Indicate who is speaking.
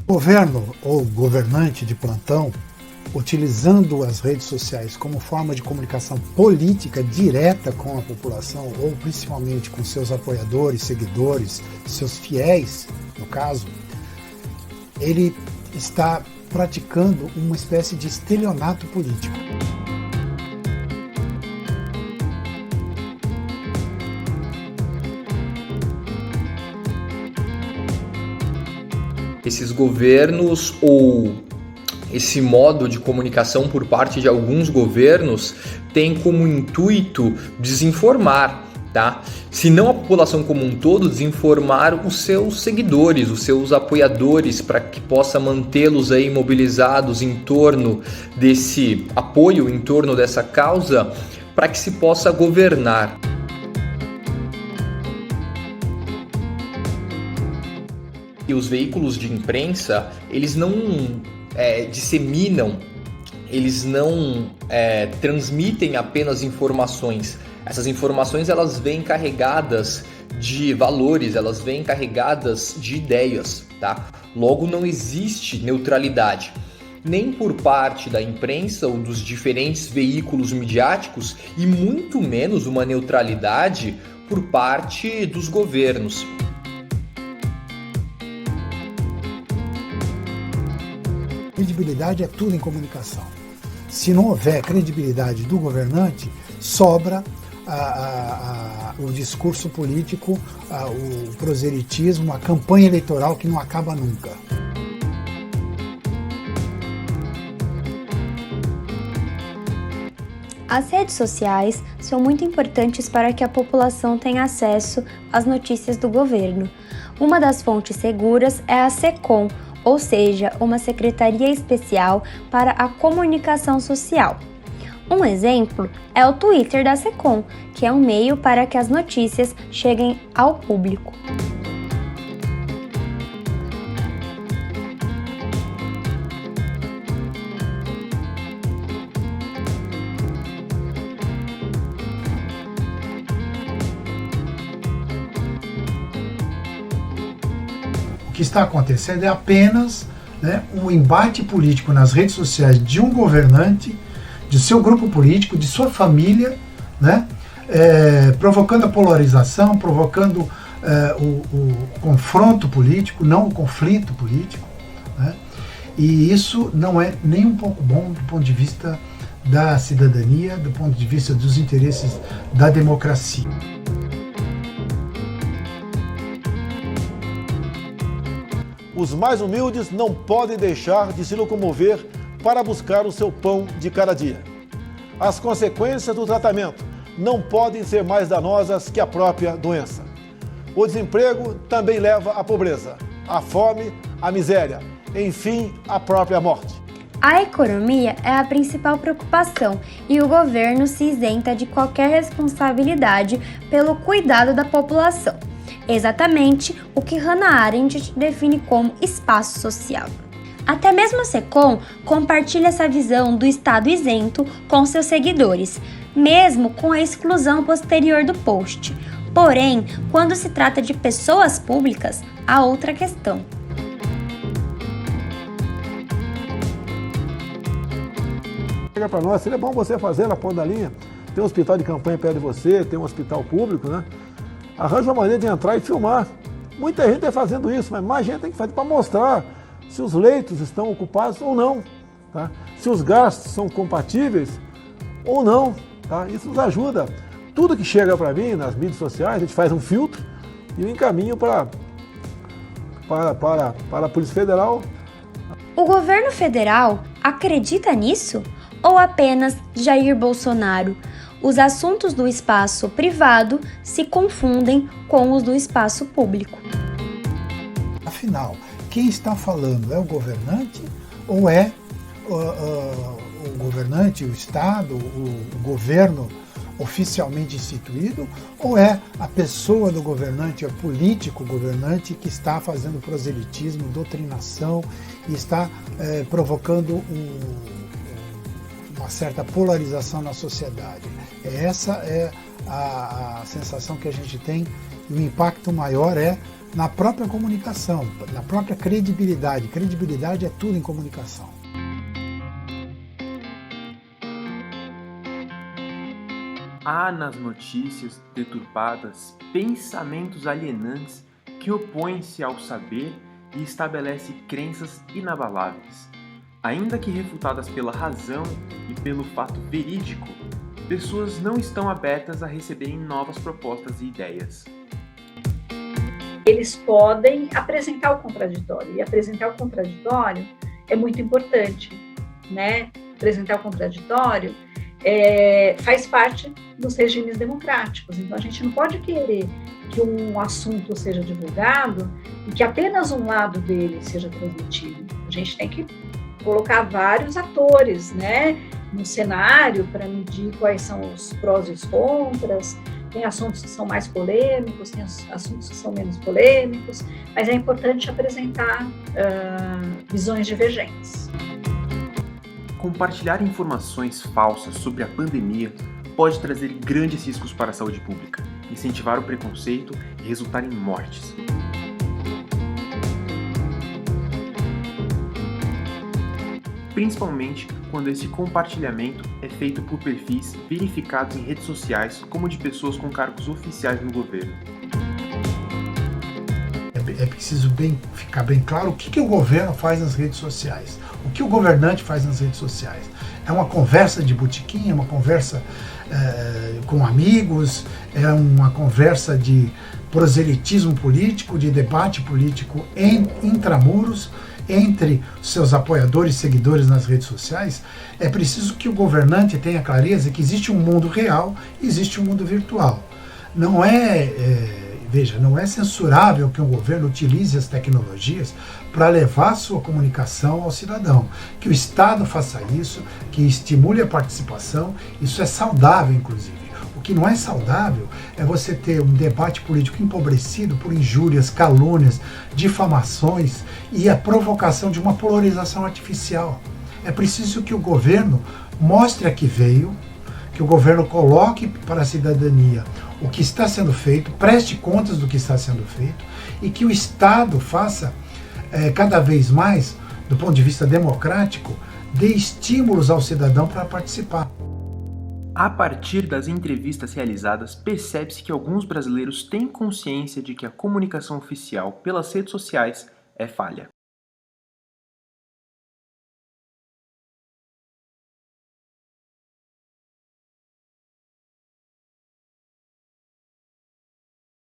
Speaker 1: O governo ou governante de plantão, utilizando as redes sociais como forma de comunicação política direta com a população, ou principalmente com seus apoiadores, seguidores, seus fiéis, no caso, ele está praticando uma espécie de estelionato político.
Speaker 2: Esses governos ou esse modo de comunicação por parte de alguns governos tem como intuito desinformar, tá? Se não a população como um todo, desinformar os seus seguidores, os seus apoiadores, para que possa mantê-los aí mobilizados em torno desse apoio, em torno dessa causa, para que se possa governar. E os veículos de imprensa, eles não disseminam, eles não transmitem apenas informações. Essas informações, elas vêm carregadas de valores, elas vêm carregadas de ideias, tá? Logo, não existe neutralidade, nem por parte da imprensa ou dos diferentes veículos midiáticos, e muito menos uma neutralidade por parte dos governos.
Speaker 1: Credibilidade é tudo em comunicação. Se não houver credibilidade do governante, sobra o discurso político, o proselitismo, a campanha eleitoral que não acaba nunca.
Speaker 3: As redes sociais são muito importantes para que a população tenha acesso às notícias do governo. Uma das fontes seguras é a SECOM, ou seja, uma Secretaria Especial para a Comunicação Social. Um exemplo é o Twitter da SECOM, que é um meio para que as notícias cheguem ao público.
Speaker 1: O que está acontecendo é apenas um embate político nas redes sociais de um governante, de seu grupo político, de sua família, provocando a polarização, provocando o confronto político, não o conflito político. E isso não é nem um pouco bom do ponto de vista da cidadania, do ponto de vista dos interesses da democracia.
Speaker 4: Os mais humildes não podem deixar de se locomover para buscar o seu pão de cada dia. As consequências do tratamento não podem ser mais danosas que a própria doença. O desemprego também leva à pobreza, à fome, à miséria, enfim, à própria morte.
Speaker 3: A economia é a principal preocupação e o governo se isenta de qualquer responsabilidade pelo cuidado da população. Exatamente o que Hannah Arendt define como espaço social. Até mesmo a SECOM compartilha essa visão do Estado isento com seus seguidores, mesmo com a exclusão posterior do post. Porém, quando se trata de pessoas públicas, há outra questão.
Speaker 4: Chega para nós, seria bom você fazer na ponta da linha, tem um hospital de campanha perto de você, tem um hospital público, Arranja uma maneira de entrar e filmar. Muita gente está fazendo isso, mas mais gente tem que fazer para mostrar se os leitos estão ocupados ou não, se os gastos são compatíveis ou não. Isso nos ajuda. Tudo que chega para mim nas mídias sociais, a gente faz um filtro e eu encaminho para a Polícia Federal.
Speaker 3: O governo federal acredita nisso? Ou apenas Jair Bolsonaro? Os assuntos do espaço privado se confundem com os do espaço público.
Speaker 1: Afinal, quem está falando é o governante ou é o governante, o Estado, o governo oficialmente instituído, ou é a pessoa do governante, o político governante que está fazendo proselitismo, doutrinação e está provocando uma certa polarização na sociedade. Essa é a sensação que a gente tem, e o impacto maior é na própria comunicação, na própria credibilidade. Credibilidade é tudo em comunicação.
Speaker 5: Há nas notícias deturpadas pensamentos alienantes que opõem-se ao saber e estabelecem crenças inabaláveis. Ainda que refutadas pela razão e pelo fato verídico, pessoas não estão abertas a receberem novas propostas e ideias.
Speaker 6: Eles podem apresentar o contraditório, e apresentar o contraditório é muito importante, né? Apresentar o contraditório faz parte dos regimes democráticos, então a gente não pode querer que um assunto seja divulgado e que apenas um lado dele seja transmitido. A gente tem que colocar vários atores, né, no cenário para medir quais são os prós e os contras. Tem assuntos que são mais polêmicos, tem assuntos que são menos polêmicos, mas é importante apresentar visões divergentes.
Speaker 5: Compartilhar informações falsas sobre a pandemia pode trazer grandes riscos para a saúde pública, incentivar o preconceito e resultar em mortes. Principalmente quando esse compartilhamento é feito por perfis verificados em redes sociais, como de pessoas com cargos oficiais no governo.
Speaker 1: É preciso ficar bem claro o que o governo faz nas redes sociais, o que o governante faz nas redes sociais. É uma conversa de botequim, é uma conversa com amigos, é uma conversa de proselitismo político, de debate político intramuros, entre seus apoiadores e seguidores nas redes sociais. É preciso que o governante tenha clareza que existe um mundo real e existe um mundo virtual. Não é censurável que um governo utilize as tecnologias para levar sua comunicação ao cidadão. Que o Estado faça isso, que estimule a participação, isso é saudável, inclusive. O que não é saudável é você ter um debate político empobrecido por injúrias, calúnias, difamações e a provocação de uma polarização artificial. É preciso que o governo mostre a que veio, que o governo coloque para a cidadania o que está sendo feito, preste contas do que está sendo feito e que o Estado faça cada vez mais, do ponto de vista democrático, dê estímulos ao cidadão para participar.
Speaker 5: A partir das entrevistas realizadas, percebe-se que alguns brasileiros têm consciência de que a comunicação oficial pelas redes sociais é falha.